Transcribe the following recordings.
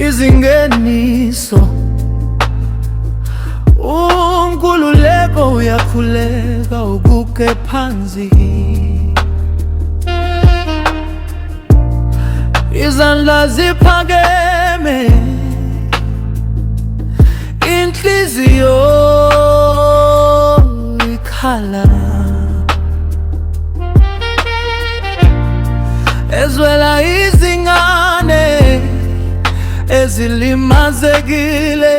izingeniso. Unkululeko uyakhuleka ukuke phansi, izandla ziphakeme, inhliziyo ikhala, ezwela izingane ezilimazekile.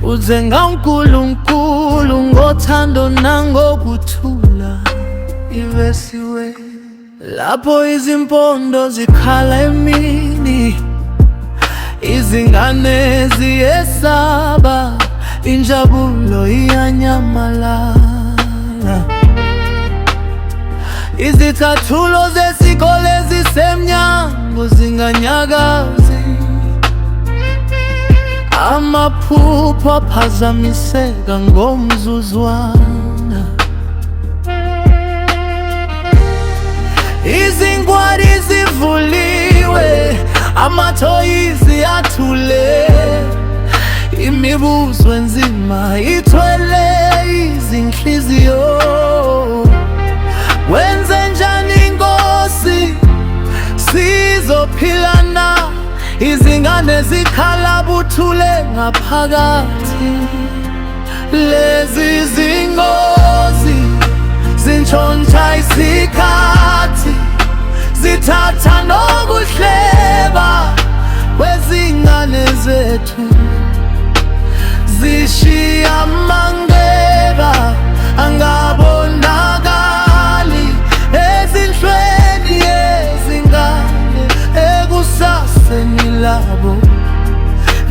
Uzenga uNkulunkulu ngothando nangokuthula, ivesiwe lapho izimpondo zikhala emini, izingane ziyesaba, injabulo iyanyamalala. Izicathulo zesikole zisemnyango zinganyakazi, amaphupho aphazamiseka ngomzuzwana. Izingwadi zivuliwe, amathoyizi athule, imibuzo enzima ithwele izinhliziyo. Wenze njani Nkosi sizophila na? Izingane zikhala buthule ngaphakathi. Lezi zingozi zintshontsha isikhathi, zithatha nokuhleba kwezingane zethu, zishiya amangeba angabonakali ezinhlweni yezingane ekusaseni labo.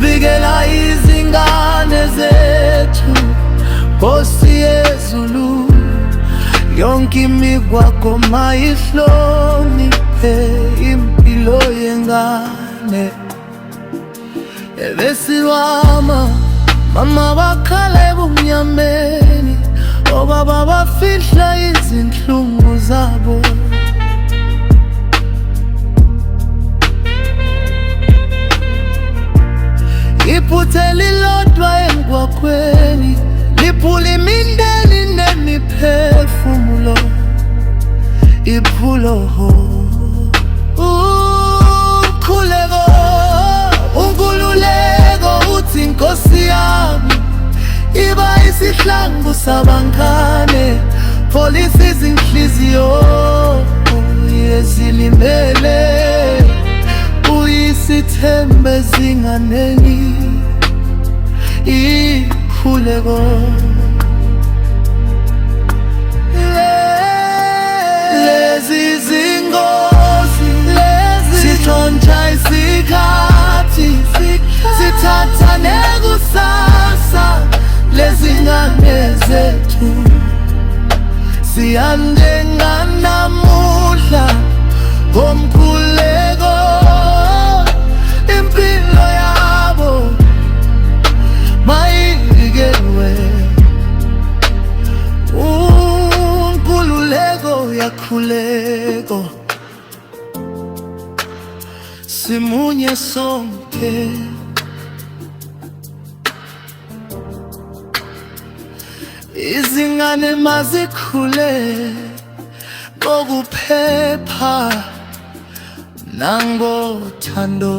Vikela izingane zethu Nkosi yezulu, yonke imigwaqo mayihloniphe impilo yengane. Ebesiwama mama bakhala ebumnyameni, obaba bafihla izinhlungu zabo. Iphutha elilodwa emgwaqweni liphula imindeni nemiphefumulo. Iphulo ukhuleko, unkululeko uthi Nkosi yami iba isihlangu sabangane. Pholisa izinhliziyo ezilimele, uyisithembe ezinganeni. Ikhuleko lezi zingozi zitshontsha isikhathi, zithatha nekusasa lezingane zethu. Siyandenga namuhla ngomkhuleko, impilo yabo mayivikelwe. Unkululeko yakhuleko, simunye sonke. Izingane mazikhule ngokuphepha nangothando.